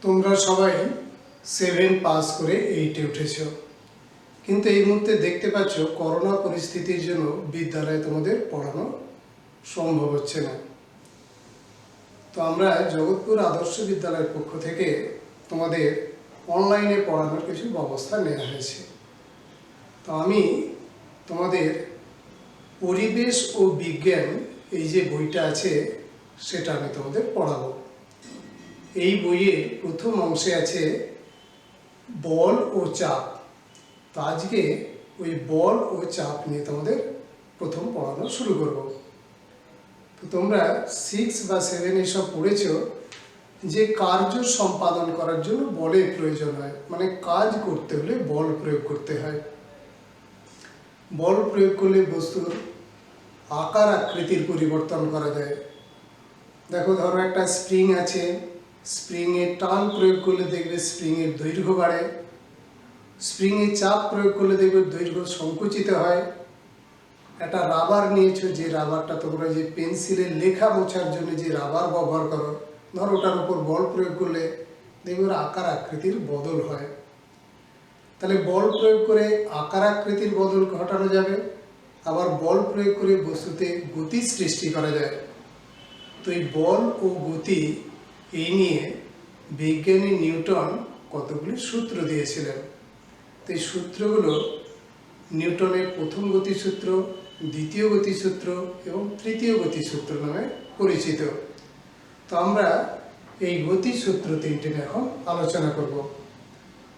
তোমরা সবাই 7 পাস করে 8-এ উঠেছ, কিন্তু এই মুহূর্তে দেখতে পাচ্ছ করোনা পরিস্থিতির জন্য বিদ্যালয়ে তোমাদের পড়ানো সম্ভব হচ্ছে না। তো আমরা জগৎপুর আদর্শ বিদ্যালয়ের পক্ষ থেকে তোমাদের অনলাইনে পড়ানোর কিছু ব্যবস্থা নেওয়া হয়েছে। তো আমি তোমাদের পরিবেশ ও বিজ্ঞান এই যে বইটা আছে সেটা আমি তোমাদের পড়াবো। এই বইয়ের প্রথম অংশে আছে বল ও চাপ। তো আজকে ওই বল ও চাপ নিয়ে তোমাদের প্রথম পড়ানো শুরু করব। তো তোমরা 6 বা 7 এসব পড়েছ যে কার্য সম্পাদন করার জন্য বলের প্রয়োজন হয়, মানে কাজ করতে হলে বল প্রয়োগ করতে হয়। বল প্রয়োগ করলে বস্তুর আকার আকৃতির পরিবর্তন করা যায়। দেখো, ধরো একটা স্প্রিং আছে, স্প্রিংয়ে টান প্রয়োগ করলে দেখবে স্প্রিংয়ের দৈর্ঘ্য বাড়ে, স্প্রিংয়ে চাপ প্রয়োগ করলে দেখবে দৈর্ঘ্য সংকুচিত হয়। একটা রাবার নিয়েছো, যে রাবারটা তোমরা যে পেন্সিলের লেখা মোছার জন্য যে রাবার ব্যবহার করো, ধরো ওটার উপর বল প্রয়োগ করলে দেখবে ওর আকার আকৃতির বদল হয়। তাহলে বল প্রয়োগ করে আকার আকৃতির বদল ঘটানো যাবে, আবার বল প্রয়োগ করে বস্তুতে গতি সৃষ্টি করা যায়। তো এই বল ও গতি এই নিয়ে বিজ্ঞানী নিউটন কতগুলি সূত্র দিয়েছিলেন। তো এই সূত্রগুলো নিউটনের প্রথম গতিসূত্র, দ্বিতীয় গতিসূত্র এবং তৃতীয় গতিসূত্র নামে পরিচিত। তো আমরা এই গতিসূত্র তিনটে এখন আলোচনা করব।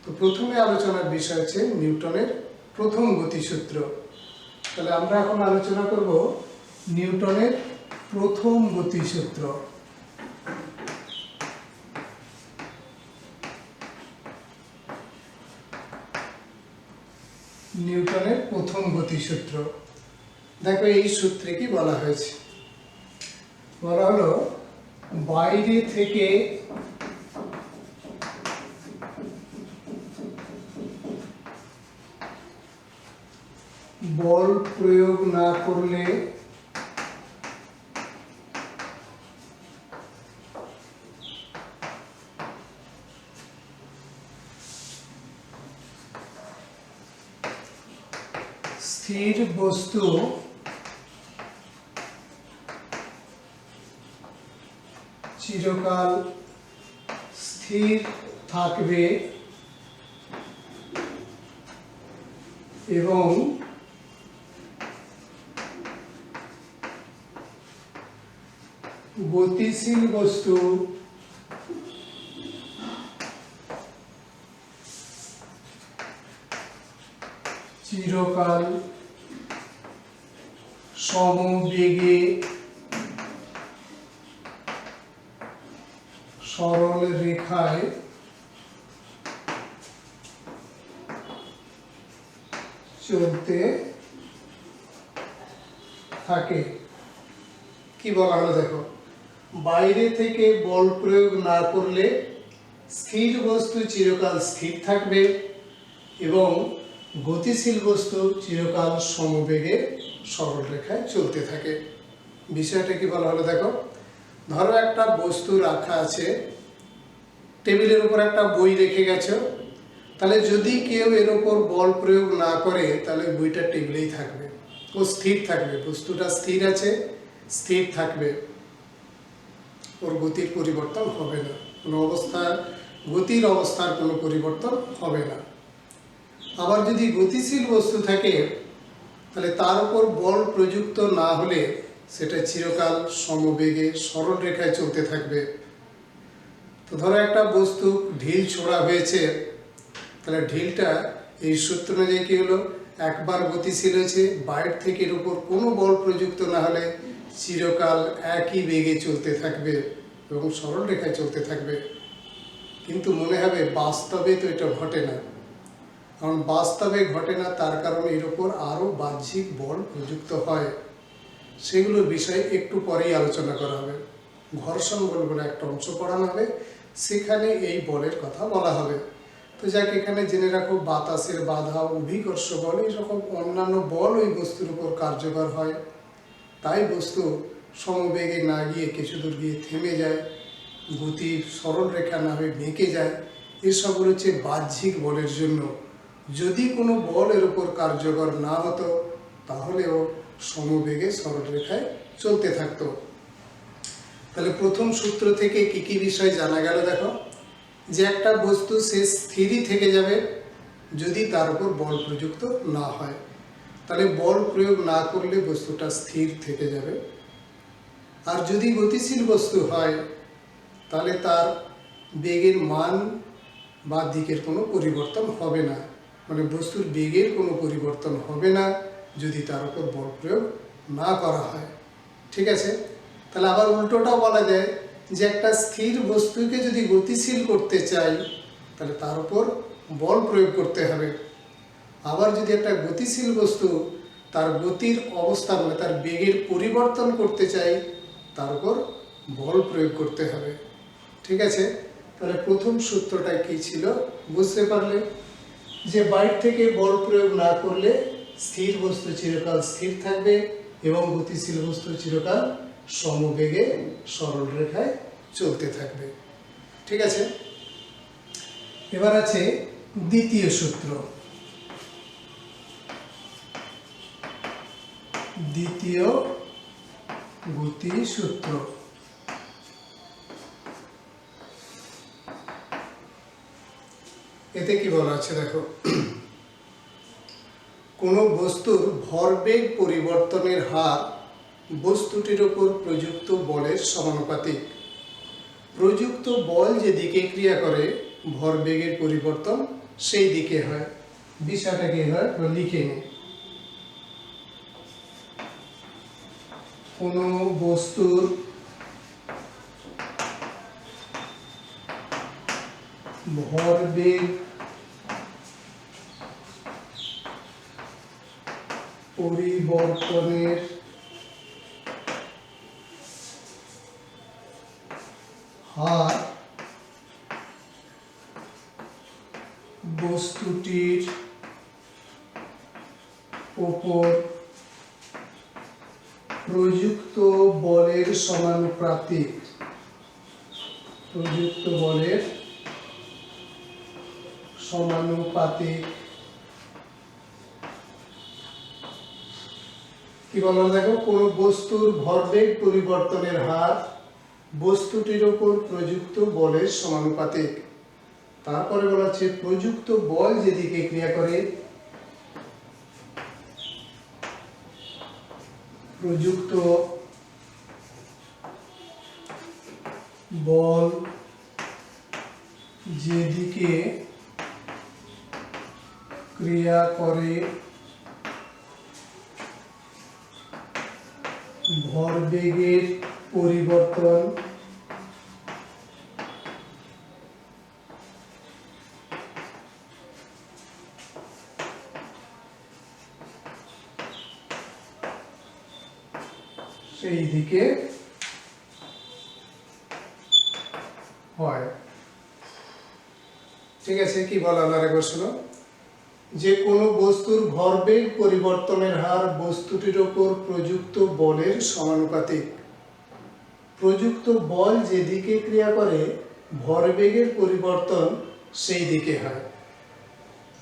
তো প্রথমে আলোচনার বিষয় হচ্ছে নিউটনের প্রথম গতিসূত্র। তাহলে আমরা এখন আলোচনা করব নিউটনের প্রথম গতিসূত্র। নিউটনের প্রথম গতিসূত্র। দেখো, এই সূত্রে কি বলা হয়েছে, বলা হলো বাইরে থেকে বল প্রয়োগ না করলে স্থির বস্তু চিরকাল স্থির থাকবে এবং গতিশীল বস্তু চিরকাল সমবেগে সরল রেখায় চলতে থাকে। কি বলা হলো দেখো, বাইরে থেকে বল প্রয়োগ না করলে স্থির বস্তু চিরকাল স্থির থাকবে এবং গতিশীল বস্তু চিরকাল সমবেগে সরল রেখায় চলতে থাকে। বিষয়টা কি বলা হলো দেখো, ধরো একটা বস্তু রাখা আছে, টেবিলের উপর একটা বই রেখে গেছো, তাহলে যদি কেউ এর উপর বল প্রয়োগ না করে তাহলে বইটা টেবিলেই থাকবে, ও স্থির থাকবে, বস্তুটা স্থির আছে, স্থির থাকবে, ওর গতির পরিবর্তন হবে না, কোনো গতির অবস্থার কোনো পরিবর্তন হবে না। আবার যদি গতিশীল বস্তু থাকে তাহলে তার উপর বল প্রযুক্ত না হলে সেটা চিরকাল সমবেগে সরল রেখায় চলতে থাকবে। তো ধরো একটা বস্তু ঢিল ছোড়া হয়েছে, তাহলে ঢিলটা এই সূত্র অনুযায়ী কি হলো, একবার গতিশীল হয়েছে, বাইরে থেকে এর উপর কোনো বল প্রযুক্ত না হলে চিরকাল একই বেগে চলতে থাকবে এবং সরল রেখায় চলতে থাকবে। কিন্তু মনে হবে বাস্তবে তো এটা ঘটে না, কারণ বাস্তবে ঘটে না, তার কারণে এর উপর আরও বাহ্যিক বল প্রযুক্ত হয়। সেগুলোর বিষয়ে একটু পরেই আলোচনা করা হবে। ঘর্ষণ বল বলে একটা অংশ পড়ানো হবে, সেখানে এই বলের কথা বলা হবে। তো যাক, এখানে জেনে রাখো বাতাসের বাধা, অভিকর্ষ বল, এইরকম অন্যান্য বল ওই বস্তুর উপর কার্যকর হয়, তাই বস্তু সমবেগে না গিয়ে কিছু দূর গিয়ে থেমে যায়। গতি সরল রেখা না হয়ে বেঁকে যায়, এসবগুলো হচ্ছে বাহ্যিক বলের জন্য। যদি কোনো বল এর উপর কার্যকর না হতো তাহলেও সমবেগে সরল রেখায় চলতে থাকতো। তাহলে প্রথম সূত্র থেকে কি কি বিষয় জানা গেল দেখো, যে একটা বস্তু সে স্থিরই থেকে যাবে যদি তার উপর বল প্রযুক্ত না হয়। তাহলে বল প্রয়োগ না করলে বস্তুটা স্থির থেকে যাবে। আর যদি গতিশীল বস্তু হয় তাহলে তার বেগের মান বা দিকের কোনো পরিবর্তন হবে না, মানে বস্তুর বেগের কোনো পরিবর্তন হবে না যদি তার উপর বল প্রয়োগ না করা হয়। ঠিক আছে, তাহলে আবার উল্টোটাও বলা যায় যে একটা স্থির বস্তুকে যদি গতিশীল করতে চাই তাহলে তার উপর বল প্রয়োগ করতে হবে। আবার যদি একটা গতিশীল বস্তু তার গতির অবস্থা মানে তার বেগের পরিবর্তন করতে চাই তার উপর বল প্রয়োগ করতে হবে। ঠিক আছে, তাহলে প্রথম সূত্রটা কি ছিল বুঝতে পারলে, যে বাইরে থেকে বল প্রয়োগ না করলে স্থির বস্তু চিরকাল স্থির থাকবে এবং গতিশীল বস্তু চিরকাল সমবেগে সরল রেখায় চলতে থাকবে। ঠিক আছে, এবার আছে দ্বিতীয় সূত্র। দ্বিতীয় গতি সূত্র। এতে কি বলা আছে দেখো, কোনো বস্তুর ভরবেগ পরিবর্তনের হার বস্তুটির উপর প্রযুক্ত বলের সমানুপাতিক। প্রযুক্ত বল যেদিকে ক্রিয়া করে ভরবেগের পরিবর্তন সেই দিকে হয়। বিষয়টা কি হয় লিখে নিই। কোনো বস্তুর ভরবেগ পরিবর্তনের হার বস্তুটির উপর প্রযুক্ত বলের সমানুপাতিক। প্রযুক্ত বলের সমানুপাতিক। কি বলা দেখো, কোনো বস্তুর ভরবেগ পরিবর্তনের হার বস্তুটির উপর প্রযুক্ত বলের সমানুপাতিক। তারপরে বলা হচ্ছে প্রযুক্ত বল যেদিকে ক্রিয়া করে প্রযুক্ত বল যেদিকে ক্রিয়া করে ভরবেগের পরিবর্তন সেই দিকে হয়। ঠিক আছে, কি বলা হলো আরেকবার শোনো, যে কোনো বস্তুর ভরবেগ পরিবর্তনের হার বস্তুটির উপর প্রযুক্ত বলের সমানুপাতিক। প্রযুক্ত বল যেদিকে ক্রিয়া করে ভরবেগের পরিবর্তন সেই দিকে হয়।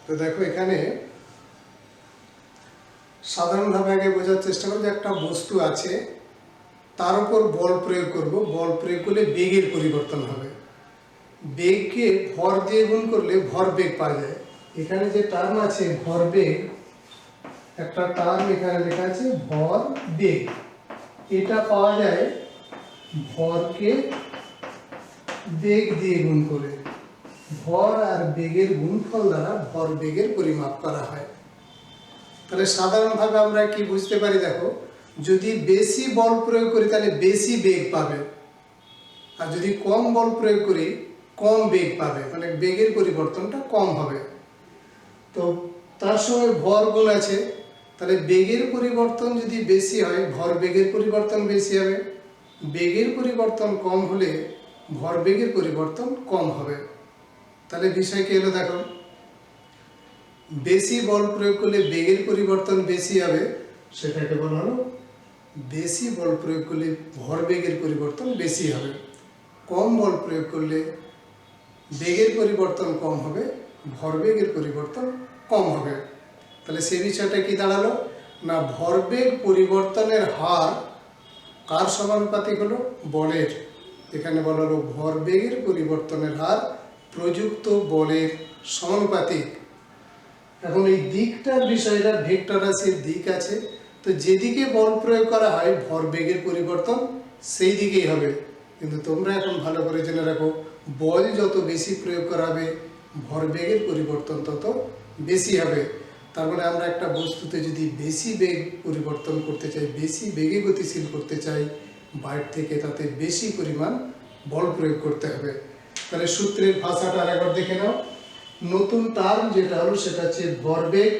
তো দেখো এখানে সাধারণভাবে আগে বোঝার চেষ্টা করো যে একটা বস্তু আছে, তার উপর বল প্রয়োগ করব, বল প্রয়োগ করলে বেগের পরিবর্তন হবে। বেগকে ভর দিয়ে গুণ করলে ভরবেগ পাওয়া যায়। এখানে যে টার্ম আছে ভরবেগ, একটা টার্ম এখানে লেখা আছে ভরবেগ, এটা পাওয়া যায় ভরকে বেগ দিয়ে গুণ করে। ভর আর বেগের গুণফল দ্বারা ভরবেগের পরিমাপ করা হয়। তাহলে সাধারণভাবে আমরা কি বুঝতে পারি দেখো, যদি বেশি বল প্রয়োগ করি তাহলে বেশি বেগ পাবে, আর যদি কম বল প্রয়োগ করি কম বেগ পাবে, মানে বেগের পরিবর্তনটা কম হবে। তো তার সঙ্গে ভর গুণ আছে, তাহলে বেগের পরিবর্তন যদি বেশি হয় ভরবেগের পরিবর্তন বেশি হবে, বেগের পরিবর্তন কম হলে ভরবেগের পরিবর্তন কম হবে। তাহলে বিষয় কি হলো দেখো, বেশি বল প্রয়োগ করলে বেগের পরিবর্তন বেশি হবে, সেটাকে বলা হলো বেশি বল প্রয়োগ করলে ভরবেগের পরিবর্তন বেশি হবে। কম বল প্রয়োগ করলে বেগের পরিবর্তন কম হবে, ভরবেগের পরিবর্তন কম হবে। তাহলে সেই বিষয়টা কি দাঁড়ালো না, ভরবেগ পরিবর্তনের হার কার সমানুপাতিক হলো, বলের। এখানে বলা হলো ভরবেগের পরিবর্তনের হার প্রযুক্ত বলের সমানুপাতিক। এখন এই দিকটার বিষয়টা, ভেক্টর রাশির দিক আছে, তো যেদিকে বল প্রয়োগ করা হয় ভরবেগের পরিবর্তন সেই দিকেই হবে। কিন্তু তোমরা এখন ভালো করে জেনে রাখো, বল যত বেশি প্রয়োগ করা হবে ভরবেগের পরিবর্তন তত বেশি হবে। তার মানে আমরা একটা বস্তুতে যদি বেশি বেগ পরিবর্তন করতে চাই, বেশি বেগে গতিশীল করতে চাই, বাইরে থেকে তাতে বেশি পরিমাণ বল প্রয়োগ করতে হবে। তাহলে সূত্রের ভাষাটা আরেকবার দেখে নাও। নতুন টার্ম যেটা হলো সেটা হচ্ছে ভরবেগ।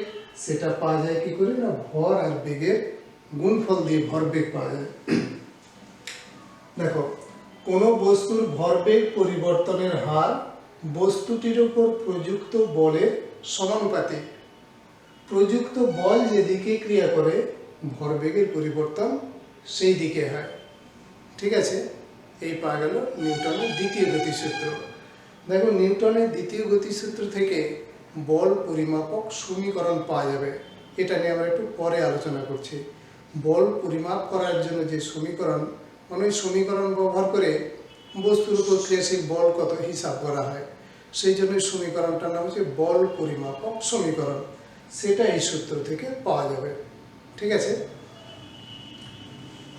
সেটা পাওয়া যায় কি করে না, ভর আর বেগের গুণফল দিয়ে ভরবেগ পাওয়া যায়। দেখো, কোনো বস্তুর ভরবেগ পরিবর্তনের হার বস্তুটির উপর প্রযুক্ত বলের সমানুপাতিক। প্রযুক্ত বল যেদিকে ক্রিয়া করে ভরবেগের পরিবর্তন সেই দিকে হয়। ঠিক আছে, এই পাওয়া গেল নিউটনের দ্বিতীয় গতিসূত্র। দেখো, নিউটনের দ্বিতীয় গতিসূত্র থেকে বল পরিমাপক সমীকরণ পাওয়া যাবে। এটা নিয়ে আমরা একটু পরে আলোচনা করছি। বল পরিমাপ করার জন্য যে সমীকরণ, অনেক সমীকরণ ব্যবহার করে বস্তুর উপর ক্রিয়াশীল বল কত হিসাব করা হয়, সেই জন্য সমীকরণটার নাম হচ্ছে বল পরিমাপক সমীকরণ। সেটা এই সূত্র থেকে পাওয়া যাবে। ঠিক আছে,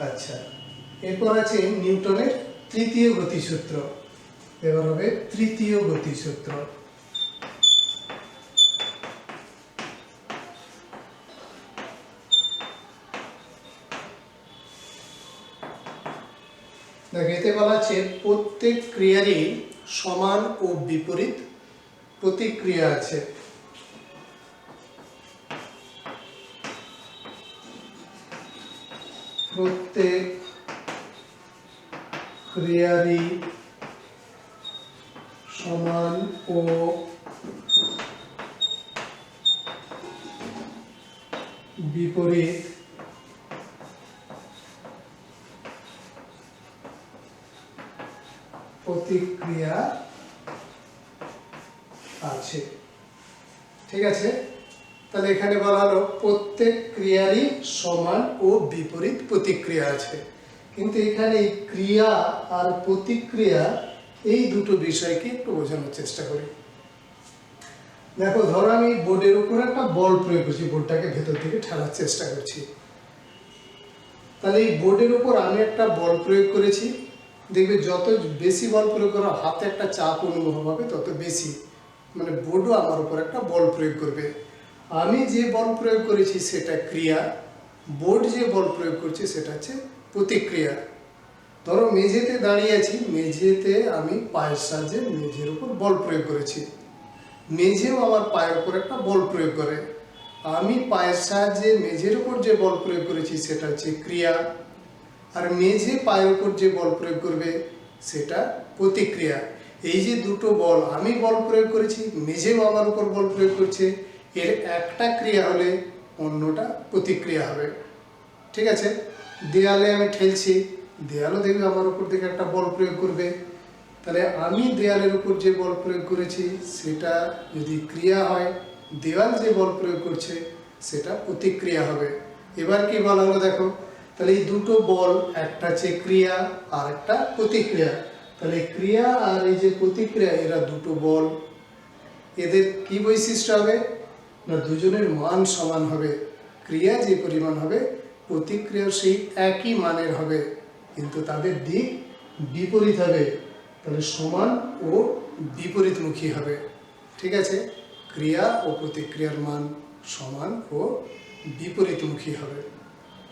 আচ্ছা, এরপর আছে নিউটনের তৃতীয় গতিসূত্র। এবার হবে তৃতীয় গতিসূত্র। এতে বলা আছে প্রত্যেক ক্রিয়ারই সমান ও বিপরীত প্রতিক্রিয়া আছে। প্রত্যেক ক্রিয়ারই সমান ও বিপরীত প্রতিক্রিয়া আছে। ঠিক আছে, তাহলে এখানে বলা হলো প্রত্যেক ক্রিয়ারই সমান ও বিপরীত প্রতিক্রিয়া আছে। কিন্তু এখানে ক্রিয়া আর প্রতিক্রিয়া এই দুটো বিষয়কে একটু বোঝানোর চেষ্টা করি। দেখো, ধরো আমি বোর্ডের উপর একটা বল প্রয়োগ করছি, বোর্ডটাকে ভেতর দিকে ঠেলার চেষ্টা করছি। তাহলে এই বোর্ডের উপর আমি একটা বল প্রয়োগ করেছি। দেখবে যত বেশি বল প্রয়োগ করা, হাতে একটা চাপ অনুভব হবে তত বেশি, মানে বোর্ডও আমার উপর একটা বল প্রয়োগ করবে। আমি যে বল প্রয়োগ করেছি সেটা ক্রিয়া, বোর্ড যে বল প্রয়োগ করছে সেটা হচ্ছে প্রতিক্রিয়া। ধরো মেঝেতে দাঁড়িয়ে আছি, মেঝেতে আমি পায়ের সাহায্যে মেঝের উপর বল প্রয়োগ করেছি, মেঝেও আমার পায়ের উপর একটা বল প্রয়োগ করে। আমি পায়ের সাহায্যে মেঝের উপর যে বল প্রয়োগ করেছি সেটা হচ্ছে ক্রিয়া, আর মেঝে পায়ের উপর যে বল প্রয়োগ করবে সেটা প্রতিক্রিয়া। এই যে দুটো বল, আমি বল প্রয়োগ করেছি, মেঝেও আমার উপর বল প্রয়োগ করছে, এর একটা ক্রিয়া হলে অন্যটা প্রতিক্রিয়া হবে। ঠিক আছে, দেয়ালে আমি ঠেলছি, দেয়ালও দেখবে আমার উপর থেকে একটা বল প্রয়োগ করবে। তাহলে আমি দেয়ালের উপর যে বল প্রয়োগ করেছি সেটা যদি ক্রিয়া হয়, দেওয়াল যে বল প্রয়োগ করছে সেটা প্রতিক্রিয়া হবে। এবার কি বলা হলো দেখো, তাহলে এই দুটো বল, একটা হচ্ছে ক্রিয়া আর একটা প্রতিক্রিয়া। তাহলে ক্রিয়া আর এই যে প্রতিক্রিয়া, এরা দুটো বল, এদের কি বৈশিষ্ট্য হবে না, দুজনের মান সমান হবে। ক্রিয়া যে পরিমাণ হবে প্রতিক্রিয়া সেই একই মানের হবে, কিন্তু তাদের দিক বিপরীত হবে। তাহলে সমান ও বিপরীতমুখী হবে। ঠিক আছে, ক্রিয়া ও প্রতিক্রিয়ার মান সমান ও বিপরীতমুখী হবে।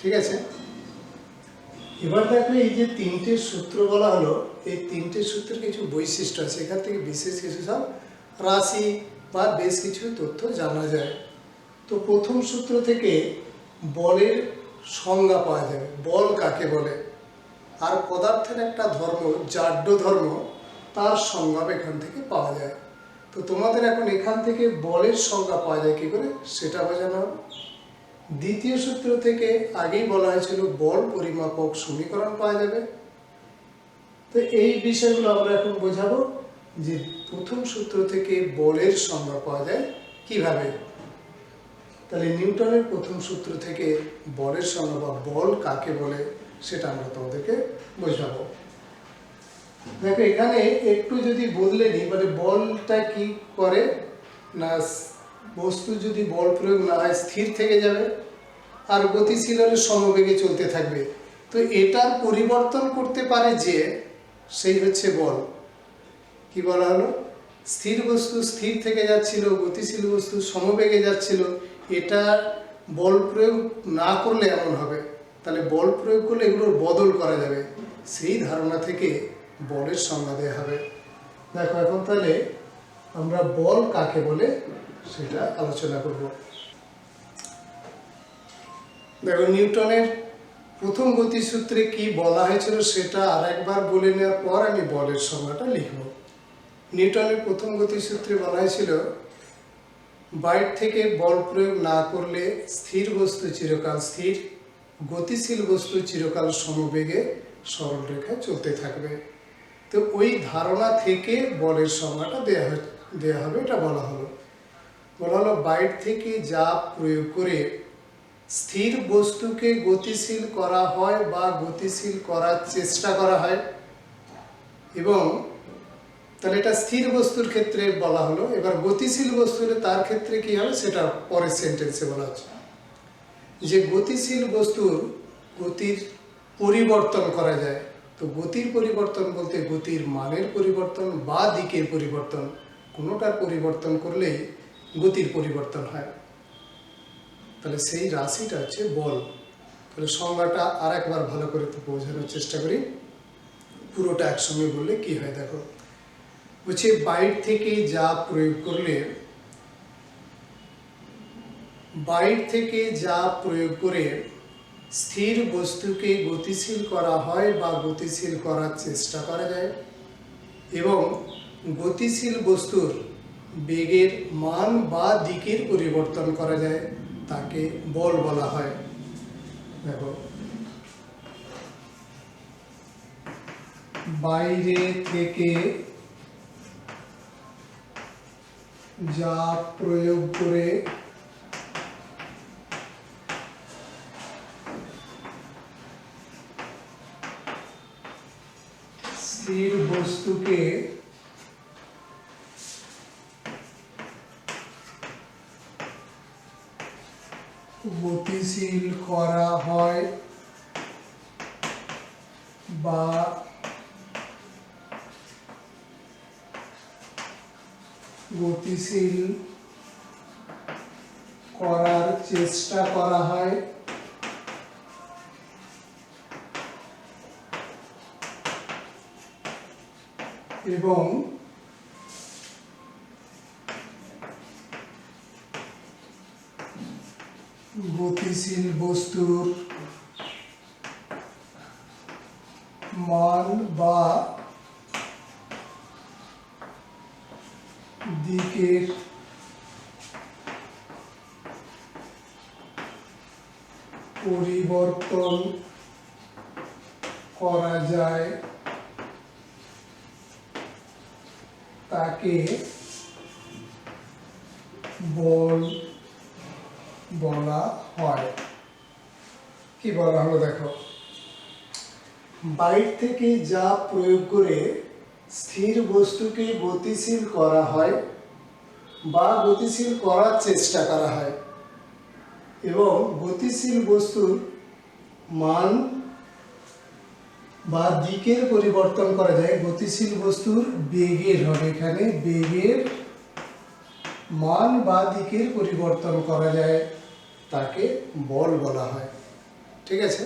ঠিক আছে, এবার দেখো এই যে তিনটে সূত্র বলা হলো, এই তিনটে সূত্রের কিছু বৈশিষ্ট্য আছে, এখান থেকে বিশেষ কিছু সব রাশি বা বেশ কিছু তথ্য জানা যায়। তো প্রথম সূত্র থেকে বলের সংজ্ঞা পাওয়া যাবে, বল কাকে বলে, আর পদার্থের একটা ধর্ম জাড্য ধর্ম, তার সংজ্ঞা এখান থেকে পাওয়া যায়। তো তোমাদের এখন এখান থেকে বলের সংজ্ঞা পাওয়া যায় কী করে সেটা বোঝানো হবে। দ্বিতীয় সূত্র থেকে আগেই বলা হয়েছিল বল পরিমাপক সমীকরণ পাওয়া যাবে। তো এই বিষয়গুলো আমরা এখন বোঝাবো যে প্রথম সূত্র থেকে বলের সংজ্ঞা পাওয়া যায় কিভাবে। তাহলে নিউটনের প্রথম সূত্র থেকে বলের সংজ্ঞা বা বল কাকে বলে সেটা আমরা তোমাদেরকে বোঝাবো। দেখো এখানে একটু যদি বদলে নিই, মানে বলটা কি করে না, বস্তু যদি বল প্রয়োগ না হয় স্থির থেকে যাবে আর গতিশীল হলে সমবেগে চলতে থাকবে। তো এটার পরিবর্তন করতে পারে যে, সেই হচ্ছে বল। কি বলা হলো, স্থির বস্তু স্থির থেকে যাচ্ছিল, গতিশীল বস্তু সমবেগে যাচ্ছিল, এটা বল প্রয়োগ না করলে এমন হবে। তাহলে বল প্রয়োগ করলে এগুলোর বদল করা যাবে, সেই ধারণা থেকে বলের সংজ্ঞা দেওয়া হবে। দেখো এখন তাহলে আমরা বল কাকে বলে সেটা আলোচনা করব। দেখো নিউটনের প্রথম গতিসূত্রে কি বলা হয়েছিল সেটা আর একবার বলে নেওয়ার পর আমি বলের সংজ্ঞাটা লিখব। নিউটনের প্রথম গতিসূত্রে বলা হয়েছিল, বাইরে থেকে বল প্রয়োগ না করলে স্থির বস্তু চিরকাল স্থির, গতিশীল বস্তু চিরকাল সমবেগে সরল রেখায় চলতে থাকবে। তো ওই ধারণা থেকে বলের সংজ্ঞাটা দেয়া হবে, এটা বলা হলো। বাইরে থেকে যা প্রয়োগ করে স্থির বস্তুকে গতিশীল করা হয় বা গতিশীল করার চেষ্টা করা হয়, এবং তাহলে এটা স্থির বস্তুর ক্ষেত্রে বলা হলো। এবার গতিশীল বস্তু হলে তার ক্ষেত্রে কি হবে সেটা পরের সেন্টেন্সে বলা হচ্ছে, যে গতিশীল বস্তুর গতির পরিবর্তন করা যায়। তো গতির পরিবর্তন বলতে গতির মানের পরিবর্তন বা দিকের পরিবর্তন, কোনোটার পরিবর্তন করলেই গতির পরিবর্তন হয়। তাহলে সেই রাশিটা হচ্ছে বল। তাহলে সংজ্ঞাটা আর একবার ভালো করে বোঝানোর চেষ্টা করি, পুরোটা একসঙ্গে বললে কি হয়। দেখো বলছে, বাইরে থেকে যা প্রয়োগ করলে, বাইরে থেকে যা প্রয়োগ করে স্থির বস্তুকে গতিশীল করা হয় বা গতিশীল করার চেষ্টা করা যায়, এবং গতিশীল বস্তুর বেগের মান বা দিকের পরিবর্তন করা যায়, তাকে বল বলা হয়। দেখো বাইরে থেকে যা প্রয়োগ করে স্থির বস্তুকে গতিশীল করা হয় বা গতিশীল করার চেষ্টা করা হয়, এবং গতিশীল বস্তুর মান বা দিকের পরিবর্তন করা যায়, তাকে বল বলা হয়। কি বলা হলো, দেখো বাইরে থেকে যা প্রয়োগ করে স্থির বস্তুকে গতিশীল করা হয় বা গতিশীল করার চেষ্টা করা হয়, এবং গতিশীল বস্তুর মান বা দিকের পরিবর্তন করা যায়। গতিশীল বস্তুর বেগের হবে এখানে, বেগের মান বা দিকের পরিবর্তন করা যায়, তাকে বল বলা হয়। ঠিক আছে,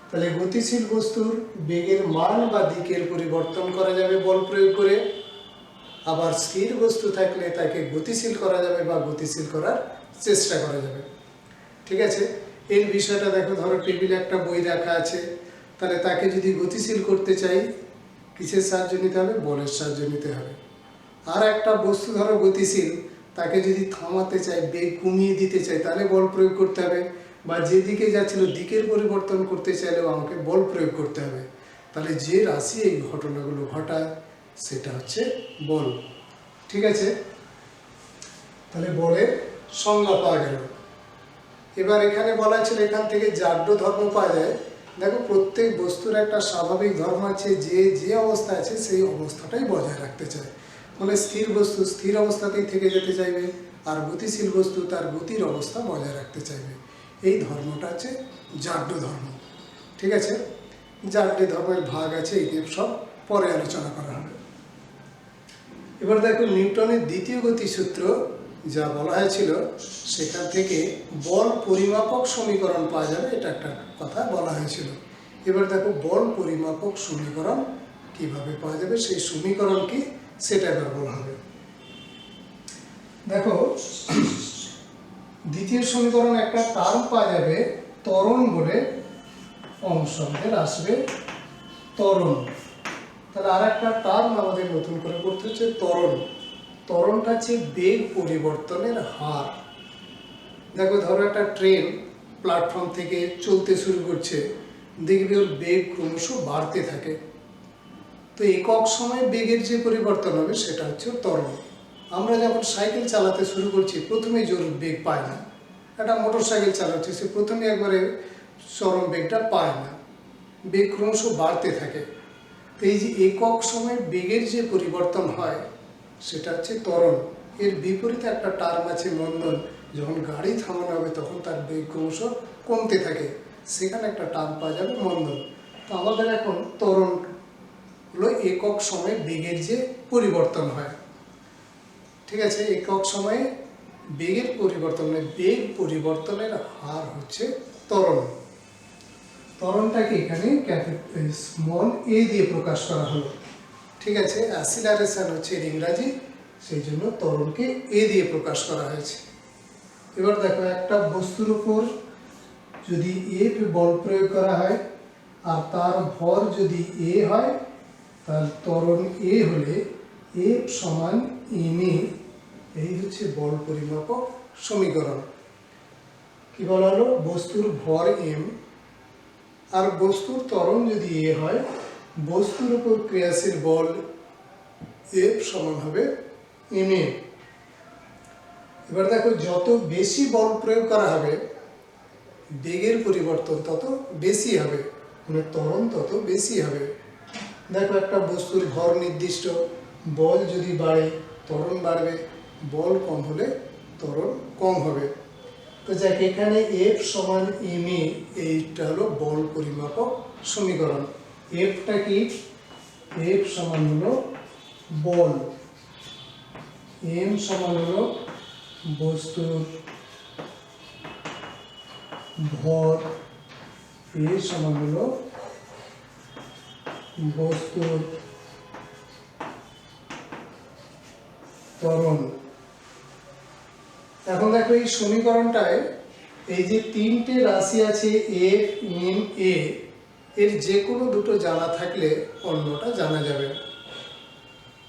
তাহলে গতিশীল বস্তুর বেগের মান বা দিকের পরিবর্তন করা যাবে বল প্রয়োগ করে, আবার স্থির বস্তু থাকলে তাকে গতিশীল করা যাবে বা গতিশীল করার চেষ্টা করা যাবে। ঠিক আছে, এর বিষয়টা দেখো, ধরো টেবিলে একটা বই রাখা আছে, তাহলে তাকে যদি গতিশীল করতে চাই কিসের সাহায্য নিতে হবে, বলের সাহায্য নিতে হবে। আর একটা বস্তু ধরো গতিশীল, তাকে যদি থামাতে চাই, বেগ কমিয়ে দিতে চাই, তাহলে বল প্রয়োগ করতে হবে, বা যেদিকে যাচ্ছিল দিকের পরিবর্তন করতে চাইলেও আমাকে বল প্রয়োগ করতে হবে। তাহলে যে রাশি এই ঘটনাগুলো ঘটায় সেটা হচ্ছে বল। ঠিক আছে, তাহলে বলের সংজ্ঞা পাওয়া গেল। এবার এখানে বলা ছিল এখান থেকে জাড্য ধর্ম পাওয়া যায়। দেখো, প্রত্যেক বস্তুর একটা স্বাভাবিক ধর্ম আছে, যে যে অবস্থা আছে সেই অবস্থাটাই বজায় রাখতে চায়। মানে স্থির বস্তু স্থির অবস্থাতেই থেকে যেতে চাইবে, আর গতিশীল বস্তু তার গতির অবস্থা বজায় রাখতে চাইবে। এই ধর্মটা হচ্ছে জাড্য ধর্ম। ঠিক আছে, জাড্য ধর্মের ভাগ আছে, এই সব পরে আলোচনা করা হবে। এবার দেখো, নিউটনের দ্বিতীয় গতিসূত্র যা বলা হয়েছিল সেখান থেকে বল পরিমাপক সমীকরণ পাওয়া যাবে, এটা একটা কথা বলা হয়েছিল। এবার দেখো, বল পরিমাপক সমীকরণ কিভাবে পাওয়া যাবে, সেই সমীকরণ কি সেটা এবার বলা হবে। দেখো, দ্বিতীয় সমীকরণ একটা টার্ম পাওয়া যাবে ত্বরণ বলে, অংশ আমাদের আসবে ত্বরণ। তাহলে আর একটা টার্ম আমাদের নতুন করে করতে হচ্ছে ত্বরণ। ত্বরণটা হচ্ছে বেগ পরিবর্তনের হার। দেখো, ধরো একটা ট্রেন প্ল্যাটফর্ম থেকে চলতে শুরু করছে, দেখবে ওর বেগ ক্রমশ বাড়তে থাকে। তো একক সময়ে বেগের যে পরিবর্তন হবে সেটা হচ্ছে ত্বরণ। আমরা যখন সাইকেল চালাতে শুরু করছি প্রথমেই জোর বেগ পায় না। একটা মোটর সাইকেল চালাচ্ছে, সে প্রথমে একবারে চরম বেগটা পায় না, বেগ ক্রমশ বাড়তে থাকে। তো এই যে একক সময়ে বেগের যে পরিবর্তন হয় সেটা হচ্ছে ত্বরণ। এর বিপরীতে একটা টার্ম আছে মন্দন। যখন গাড়ি থামানো হবে তখন তার বেগ ক্রমশ কমতে থাকে, সেখানে একটা টার্ম পাওয়া যাবে মন্দন। তো আমাদের এখন ত্বরণ হলো একক সময়ে বেগের যে পরিবর্তন হয়। ঠিক আছে, একক সময়ে বেগের পরিবর্তন মানে বেগ পরিবর্তনের হার হচ্ছে ত্বরণ। ত্বরণটাকে এখানে স্মল এ দিয়ে প্রকাশ করা হলো। ঠিক আছে, অ্যাসিলারেশন হচ্ছে ইংরাজি, সেই জন্য ত্বরণকে এ দিয়ে প্রকাশ করা হয়েছে। এবার দেখো, একটা বস্তুর উপর যদি এফ বল প্রয়োগ করা হয় আর তার ভর যদি এ হয়, তাহলে ত্বরণ এ হলে এফ সমান এম এ। এই হচ্ছে বল পরিমাপক সমীকরণ। কি বলা হলো, বস্তুর ভর এম আর বস্তুর ত্বরণ যদি এ হয়, বস্তুর উপর ক্রিয়াশীল বল এফ সমান হবে এম এ। এবার দেখো, যত বেশি বল প্রয়োগ করা হবে বেগের পরিবর্তন তত বেশি হবে, মানে ত্বরণ তত বেশি হবে। দেখো, একটা বস্তুর ভর নির্দিষ্ট, বল যদি বাড়ে ত্বরণ বাড়বে, বল কম হলে ত্বরণ কম হবে। তো যাক, এখানে এফ সমান এম এ, এইটা হলো বল পরিমাপক সমীকরণ। এফটা কি, এফ সমান হলো বল, এম সমান হলো বস্তুর ভর, এ সমান হলো বস্তুর ত্বরণ। এখন দেখো, এই সমীকরণটায় এই যে তিনটে রাশি আছে এফ এম এ, এর যে কোনো দুটো জানা থাকলে অন্যটা জানা যাবে।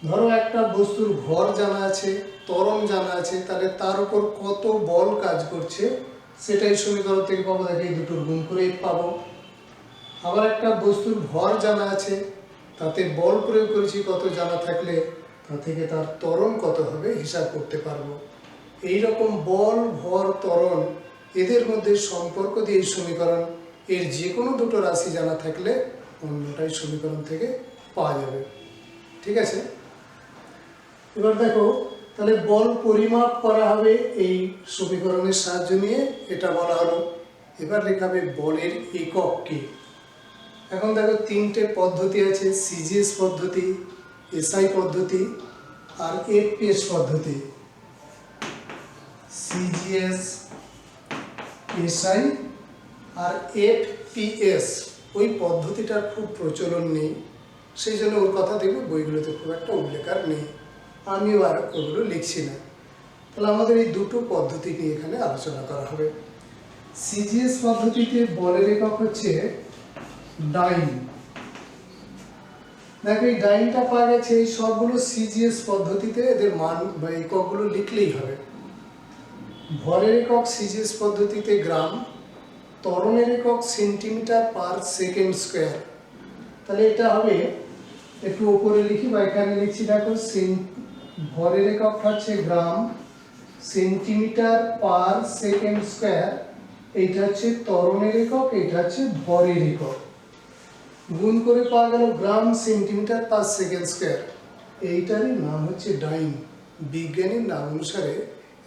ধরো, একটা বস্তুর ভর জানা আছে, ত্বরণ জানা আছে, তাহলে তার উপর কত বল কাজ করছে সেটাই সমীকরণ থেকে পাবো। দেখো, এই দুটোর গুণ করে পাবো। আবার একটা বস্তুর ভর জানা আছে, তাতে বল প্রয়োগ করেছি কত জানা থাকলে তা থেকে তার ত্বরণ কত হবে হিসাব করতে পারবো। এইরকম বল ভর ত্বরণ এদের মধ্যে সম্পর্ক দিয়ে এই সমীকরণ, এর যে কোনো দুটো রাশি জানা থাকলে অন্যটাই সমীকরণ থেকে পাওয়া যাবে। ঠিক আছে, এবার দেখো, তাহলে বল পরিমাপ করা হবে এই সমীকরণের সাহায্য নিয়ে, এটা বলা হলো। এবার লেখা হবে বলের একক কি। এখন দেখো, তিনটে পদ্ধতি আছে, সিজিএস পদ্ধতি, এসআই পদ্ধতি আর এফপিএস পদ্ধতি। সিজিএস, এসআই আর এফপিএস, ওই পদ্ধতিটার খুব প্রচলন নেই, সেই জন্য ওর কথা দেখবে বইগুলোতে খুব একটা উল্লেখ আর নেই, আমিও আর ওগুলো লিখছি না। তাহলে আমাদের এই দুটো পদ্ধতি নিয়ে এখানে আলোচনা করা হবে। সিজিএস পদ্ধতিতে বলের একক হচ্ছে ডাইন। দেখো, এই ডাইনটা পাওয়া গেছে, এই সবগুলো সিজিএস পদ্ধতিতে এদের মান বা এককগুলো লিখলেই হবে। ভরের একক সিজিএস পদ্ধতিতে গ্রাম, ত্বরণের একক সেন্টিমিটার পার সেকেন্ড স্কোয়ার। তাহলে এটা হবে, একটু উপরে লিখি বা এখানে লিখছি, দেখো ভরের এককটা হচ্ছে গ্রাম, সেন্টিমিটার পার সেকেন্ড স্কয়ার, এইটা হচ্ছে ত্বরণের একক, এটা হচ্ছে ভরের একক, গুণ করে পাওয়া গেল gram centimetre per second square. এইটারই নাম হচ্ছে ডাইন, বিজ্ঞানীর নাম অনুসারে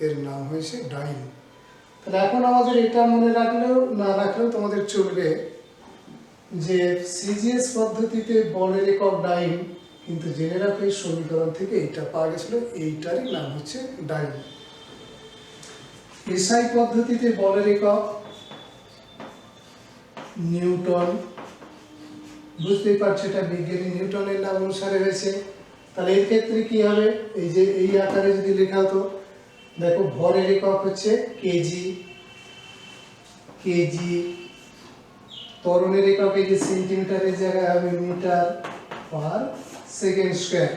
এর নাম হয়েছে ডাইন। তাহলে এখন আমাদের এটা মনে রাখলেও না রাখলেও তোমাদের চলবে যে সিজিএস পদ্ধতিতে বলের একক ডাইন, কিন্তু জেনে রাখো এই সমীকরণ থেকে এইটা পাওয়া গেছিল, এইটারই নাম হচ্ছে ডাইন। এসআই পদ্ধতিতে বলের একক নিউটন, বুঝতেই পারছো এটা বিজ্ঞানী নিউটনের নাম অনুসারে হয়েছে। তাহলে এর ক্ষেত্রে কি হবে, এই যে এই আকারে যদি লেখা হতো, দেখো ভরের একক হচ্ছে কেজি, কেজি, ত্বরণের একক এই যে সেন্টিমিটারের জায়গায় হবে metre per second square,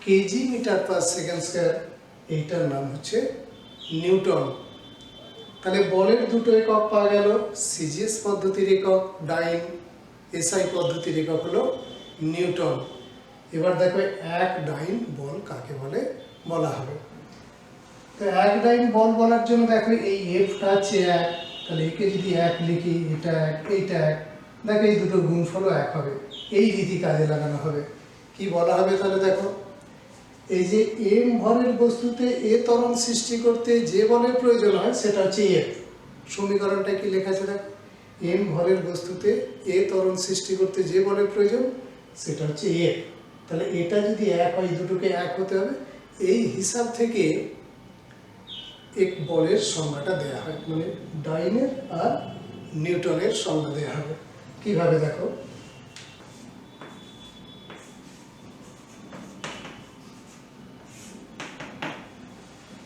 KG metre per second square, এইটার নাম হচ্ছে নিউটন। তাহলে বলের দুটো একক পাওয়া গেল, সিজিএস পদ্ধতির একক ডাইন, এসআই পদ্ধতির একক হলো নিউটন। এবার দেখো এক ডাইন বল কাকে বলে বলা হবে। তো এক ডাইন বল বলার জন্য দেখো এই এফটা আছে এক, তাহলে একে যদি এক লিখি, এটা এক, এইটা এক, দেখো এই দুটো গুণফলও এক হবে, এই রীতি কাজে লাগানো হবে। কি বলা হবে তাহলে দেখো, এই যে এম ভরের বস্তুতে এ ত্বরণ সৃষ্টি করতে যে বলের প্রয়োজন হয় সেটা হচ্ছে এফ। সমীকরণটা কি লেখা আছে দেখো, এম ভরের বস্তুতে এ ত্বরণ সৃষ্টি করতে যে বলের প্রয়োজন সেটা হচ্ছে এফ। তাহলে এটা যদি এক হয়, দুটোকে এক হতে হবে, এই হিসাব থেকে এক বলের সংজ্ঞাটা দেয়া হয়, মানে ডাইনের আর নিউটনের সংজ্ঞা দেয়া হবে। কিভাবে দেখো,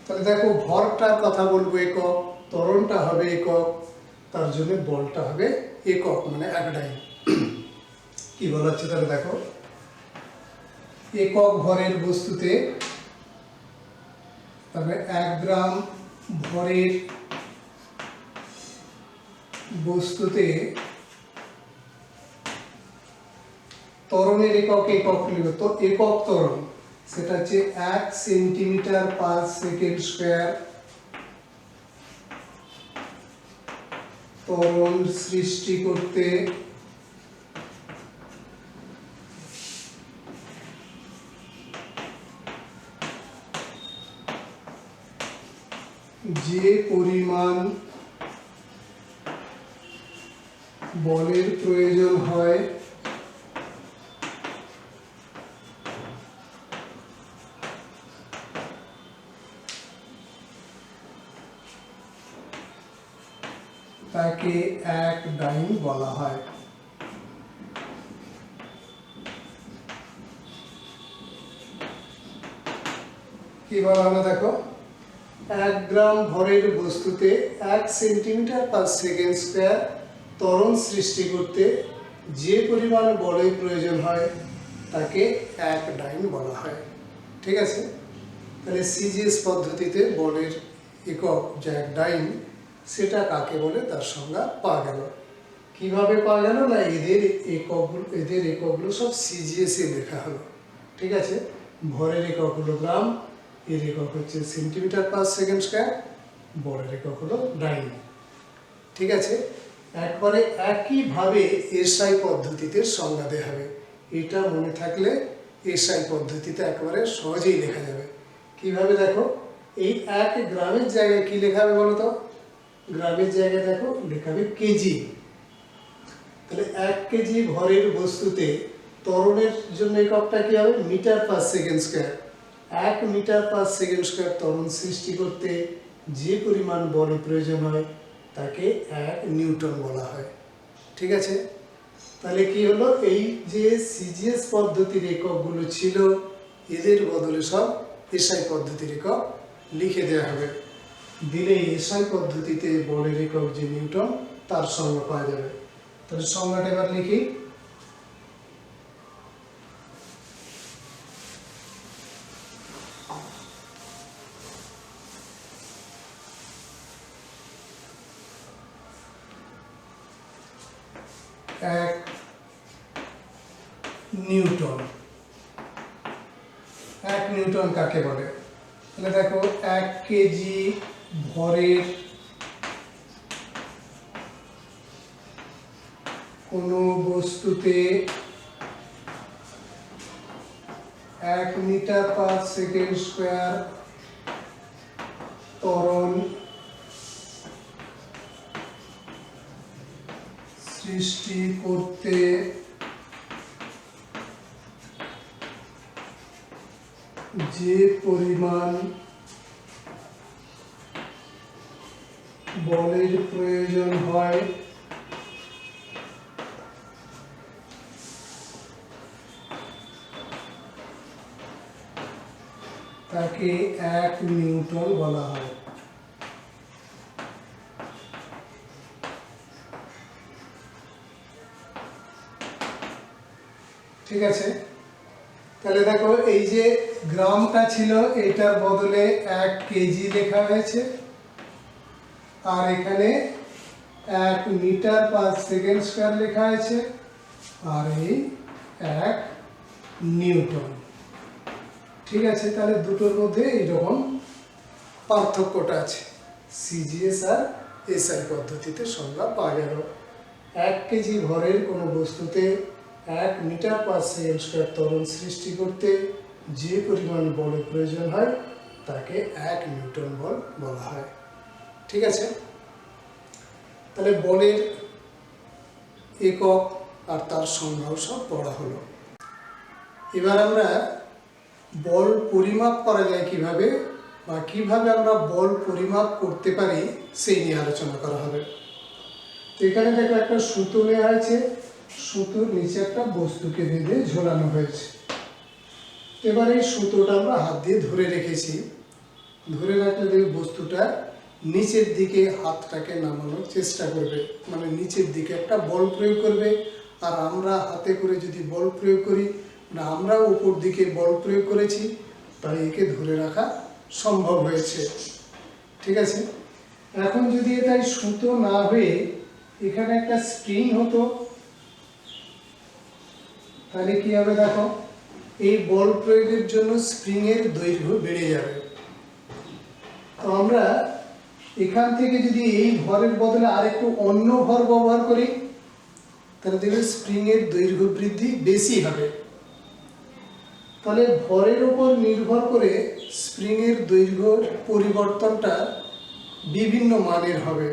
তাহলে দেখো ভরটার কথা বলবো একক, ত্বরণটা হবে একক, তার জন্য বলটা হবে একক, মানে এক ডাইন। কি বলা হচ্ছে তাহলে দেখো, একক ভরের বস্তুতে, তারপরে 1 গ্রাম ভরের বস্তুতে ত্বরণের একক, একক লিখব তো, একক ত্বরণ সেটা হচ্ছে 1 সেন্টিমিটার পার সেকেন্ড স্কয়ার, ত্বরণ সৃষ্টি করতে যে পরিমাণ বলের প্রয়োজন হয় তাকে এক ডাইন বলা হয়। কি বলা হলো দেখো, 1 গ্রাম ভরের বস্তুতে 1 সেন্টিমিটার পার সেকেন্ড স্কয়ার ত্বরণ সৃষ্টি করতে যে পরিমাণ বলের প্রয়োজন হয় তাকে এক ডাইন বলা হয়। ঠিক আছে, তাহলে সিজিএস পদ্ধতিতে বলের একক যা এক ডাইন, সেটা কাকে বলে তার সংজ্ঞা পাওয়া গেল। কিভাবে পাওয়া গেল না, এদের এককগুলো সব সিজিএস এ লেখা হলো। ঠিক আছে, ভরের একক হলো গ্রাম, এর একক হচ্ছে সেন্টিমিটার পার সেকেন্ড স্কয়ার, বলের একক হলো ডাইন। ঠিক আছে, একবারে একইভাবে এসআই পদ্ধতিতে সংজ্ঞা দেওয়া হবে। এটা মনে থাকলে এসআই পদ্ধতিতে একেবারে সহজেই লেখা যাবে। কিভাবে দেখো, এই 1 গ্রামের জায়গায় কি লেখা হবে বলো তো, গ্রামের জায়গায় দেখো লেখা হবে কেজি। তাহলে 1 কেজি ভরের বস্তুতে ত্বরণের জন্য এককটা কি হবে, metre per second square. 1 metre per second square ত্বরণ সৃষ্টি করতে যে পরিমাণ বলের প্রয়োজন হয় তাকে 1 নিউটন বলা হয়। ঠিক আছে, তাহলে কি হলো, এই যে সিজিএস পদ্ধতির এককগুলো ছিল এদের বদলে সব এসআই পদ্ধতির একক লিখে দেওয়া হবে। দিলে এসআই পদ্ধতিতে বলের একক যে নিউটন, তার সংজ্ঞা পাওয়া যাবে। তাহলে সংজ্ঞাটা এবার লিখি, এক নিউটন। 1 নিউটন কাকে বলে? তাহলে দেখো 1 কেজি ভরের কোনো বস্তুতে 1 মিটার পার সেকেন্ড স্কয়ার ত্বরণ সৃষ্টি করতে যে পরিমাণ বলের প্রয়োজন হয় তাকে 1 নিউটন বলা হয়। ঠিক আছে, তাহলে দেখো এই যে গ্রামটা ছিল এটার বদলে 1 কেজি লেখা হয়েছে, আর এখানে 1 মিটার পার সেকেন্ড স্কয়ার লেখা হয়েছে, আর এই 1 নিউটন। ঠিক আছে, তাহলে দুটোর মধ্যে এইরকম পার্থক্যটা আছে। সিজিএস আর এসআই পদ্ধতিতে সংজ্ঞা পাওয়া গেল। 1 কেজি ভরের কোনো বস্তুতে 1 মিটার পার সেকেন্ড স্কয়ার ত্বরণ সৃষ্টি করতে যে পরিমাণ বলের প্রয়োজন হয় তাকে 1 নিউটন বল বলা হয়। ঠিক আছে, তাহলে বলের একক আর তার সংজ্ঞাও সব পড়া হলো। এবার আমরা বল পরিমাপ করা যায় কিভাবে, বা কিভাবে আমরা বল পরিমাপ করতে পারি সেই নিয়ে আলোচনা করা হবে। তো এখানে দেখো একটা সুতো নেওয়া হয়েছে, সুতোর নিচে একটা বস্তুকে বেঁধে ঝোলানো হয়েছে। এবার এই সুতোটা আমরা হাত দিয়ে ধরে রেখেছি, ধরে রাখলে দেখবে বস্তুটা নিচের দিকে হাতটাকে নামানোর চেষ্টা করবে, মানে নিচের দিকে একটা বল প্রয়োগ করবে। আর আমরা হাতে করে যদি বল প্রয়োগ করি, মানে আমরাও উপর দিকে বল প্রয়োগ করেছি, তাই একে ধরে রাখা সম্ভব হয়েছে। ঠিক আছে, এখন যদি এটাই সুতো না হয়ে এখানে একটা স্প্রিং হতো, তাহলে কি হবে দেখো, এই বল প্রয়োগের জন্য স্প্রিং এর দৈর্ঘ্য বেড়ে যাবে। তো আমরা এখান থেকে যদি এই ভরের বদলে আরেকটু অন্য ভর ব্যবহার করি, তাহলে দেখবে স্প্রিং এর দৈর্ঘ্য বৃদ্ধি বেশি হবে। তাহলে ভরের উপর নির্ভর করে স্প্রিং এর দৈর্ঘ্য পরিবর্তনটা বিভিন্ন মানের হবে।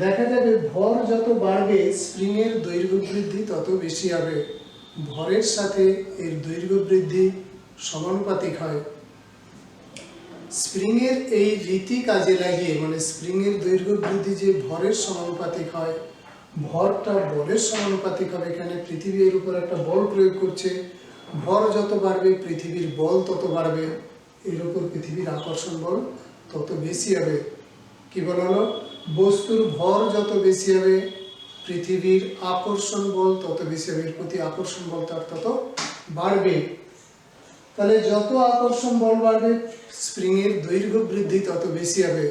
দেখা যাবে ভর যত বাড়বে স্প্রিং এর দৈর্ঘ্য বৃদ্ধি তত বেশি হবে, ভরের সাথে এর দৈর্ঘ্য বৃদ্ধি সমানুপাতিক হয়। স্প্রিং এর এই রীতি কাজে লাগিয়ে, মানে স্প্রিং এর দৈর্ঘ্য বৃদ্ধি যে ভরের সমানুপাতিক হয়, ভরটা বলের সমানুপাতিক হবে। এখানে পৃথিবী এর উপর একটা বল প্রয়োগ করছে, ভর যত বাড়বে পৃথিবীর বল তত বাড়বে, এর উপর পৃথিবীর আকর্ষণ বল তত বেশি হবে। কি বলা হলো, বস্তুর ভর যত বেশি হবে পৃথিবীর আকর্ষণ বল তত বেশি হবে, এর প্রতি আকর্ষণ বল তার তত বাড়বে। তাহলে যত আকর্ষণ বল বাড়বে স্প্রিং এর দৈর্ঘ্য বৃদ্ধি তত বেশি হবে,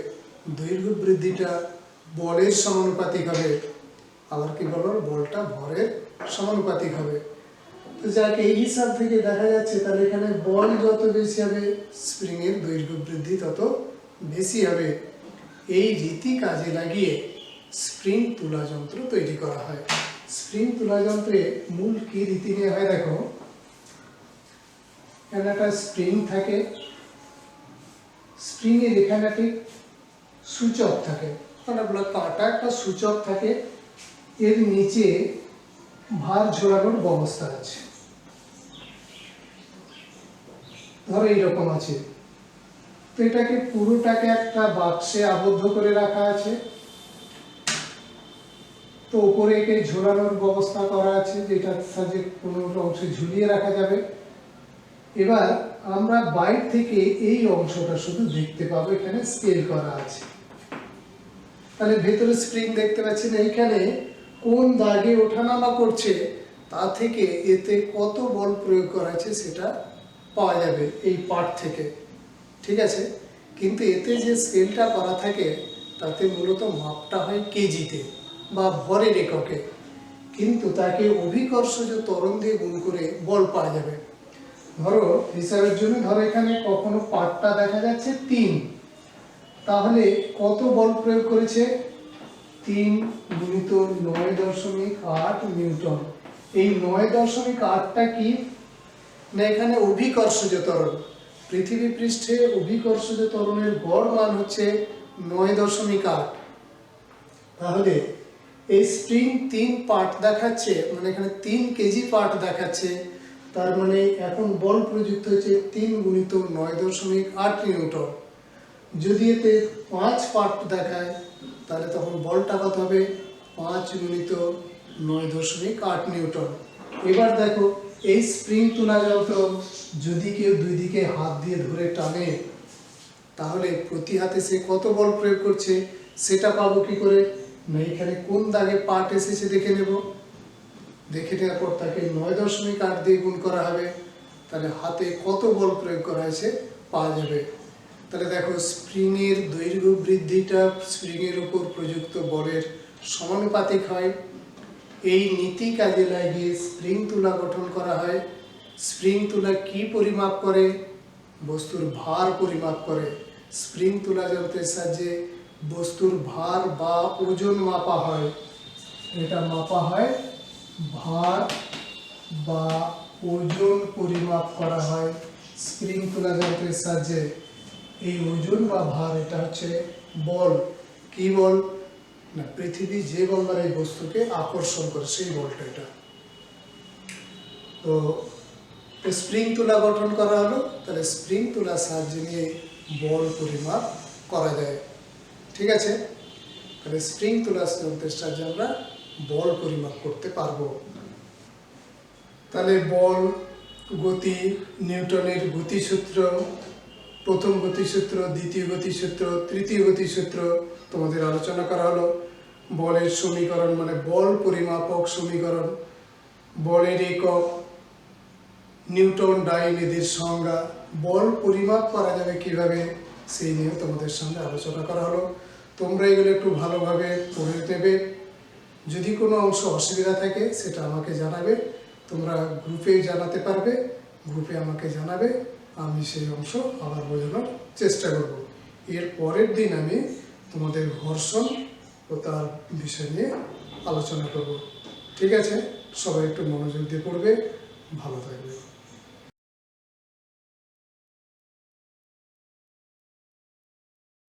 দৈর্ঘ্য বৃদ্ধিটা বলের সমানুপাতিক হবে। আবার কি বলো, বলটা ভরের সমানুপাতিক হবে। তো যাকে এই হিসাব থেকে দেখা যাচ্ছে, তাহলে এখানে বল যত বেশি হবে স্প্রিং এর দৈর্ঘ্য বৃদ্ধি তত বেশি হবে। এই রীতি কাজে লাগিয়ে স্প্রিং তুলা যন্ত্র তৈরি করা হয়। স্প্রিং তুলা যন্ত্রে মূল কি রীতি নিয়ে হয় দেখো, এখানে একটা স্প্রিং থাকে, স্প্রিং এর এখানে ঠিক সূচক থাকে, মানে কাটা একটা সূচক থাকে, এর নিচে ভার ঝোলানোর ব্যবস্থা আছে। ধরো এইরকম আছে, তো এটাকে পুরোটাকে একটা বাক্সে আবদ্ধ করে রাখা আছে, তো উপরে একে ঝোলানোর ব্যবস্থা করা আছে, যেটার সাহায্যে কোনো অংশে ঝুলিয়ে রাখা যাবে। এবার আমরা বাইরে থেকে এই অংশটা শুধু দেখতে পাবো, এখানে স্কেল করা আছে। তাহলে ভেতরে স্প্রিং দেখতে পাচ্ছি না, এইখানে কোন দাগে ওঠানামা করছে তা থেকে এতে কত বল প্রয়োগ করা আছে সেটা পাওয়া যাবে এই পার্ট থেকে। ঠিক আছে, কিন্তু এতে যে স্কেলটা করা থাকে তাতে মূলত মাপটা হয় কেজিতে বা ভরের এককে, কিন্তু তাকে অভিকর্ষজ ত্বরণ দিয়ে গুণ করে বল পাওয়া যাবে। ধরো হিসাবের জন্য ধরো এখানে কখনো পাঠটা দেখা যাচ্ছে 3, তাহলে কত বল প্রয়োগ করেছে? 3 গুণিত 9.8 নিউটন। এই 9.8টা কি না, এখানে অভিকর্ষজ ত্বরণ। পৃথিবী পৃষ্ঠে অভিকর্ষজ ত্বরণের গড় মান হচ্ছে 9.8। তাহলে এই স্প্রিং 3 পার্ট দেখাচ্ছে, মানে এখানে 3 কেজি পার্ট দেখাচ্ছে, তার মানে এখন বল প্রযুক্ত হচ্ছে 3 গুণিত 9.8 নিউটন। যদি এতে 5 পার্ট দেখায় তাহলে তখন বলটা কত হবে? 5 গুণিত 9.8 নিউটন। এবার দেখো এই স্প্রিং তোলা যন্ত্র যদি কেউ দুই দিকে হাত দিয়ে ধরে টানে, তাহলে প্রতি হাতে সে কত বল প্রয়োগ করছে সেটা পাবো কি করে? না, এখানে কোন দাগে পার্ট এসেছে দেখে নেব। দেখে নেওয়ার পর তাকে 9.8 দিয়ে গুণ করা হবে, তাহলে হাতে কত বল প্রয়োগ করা হয়েছে পাওয়া যাবে। তাহলে দেখো স্প্রিংয়ের দৈর্ঘ্য বৃদ্ধিটা স্প্রিংয়ের উপর প্রযুক্ত বলের সমানুপাতিক হয়। এই নীতি কাজে লাগিয়ে স্প্রিং তুলা গঠন করা হয়। স্প্রিং তুলা কি পরিমাপ করে? বস্তুর ভার পরিমাপ করে। স্প্রিং তুলা যন্ত্রের সাহায্যে বস্তুর ভার বা ওজন মাপা হয়। এটা মাপা হয়, ভার বা ওজন পরিমাপ করা হয় স্প্রিং তুলা যন্ত্রের সাহায্যে। এই ওজন বা ভার এটা হচ্ছে বল। কি বল? না, পৃথিবী যে বল দ্বারা এই বস্তুকে আকর্ষণ করে সেই বলটা এটা। তো স্প্রিং তুলা গঠন করা হলো, তাহলে স্প্রিং তুলার সাহায্যে নিয়ে বল পরিমাপ করা যায়। ঠিক আছে, তাহলে স্প্রিং তুলা যন্ত্রের সাহায্যে আমরা বল পরিমাপ করতে পারবো। তাহলে বল, গতি, নিউটনের গতিসূত্র, প্রথম গতিসূত্র, দ্বিতীয় গতিসূত্র, তৃতীয় গতিসূত্র তোমাদের আলোচনা করা হলো। বলের সমীকরণ মানে বল পরিমাপক সমীকরণ, বলের একক, নিউটন ডাইন এদের সংজ্ঞা, বল পরিমাপ করা যাবে কিভাবে সেই নিয়ে তোমাদের সামনে আলোচনা করা হলো। তোমরা এগুলো একটু ভালোভাবে পড়ে নেবে। যদি কোনো অংশ অসুবিধা থাকে সেটা আমাকে জানাবে। তোমরা গ্রুপে জানাতে পারবে, গ্রুপে আমাকে জানাবে, আমি সেই অংশ আবার বোঝানোর চেষ্টা করব। এর পরের দিন আমি তোমাদের ঘর্ষণ ও তার বিষয় নিয়ে আলোচনা করব। ঠিক আছে, সবাই একটু মনোযোগ দিয়ে পড়বে, ভালো থাকবে।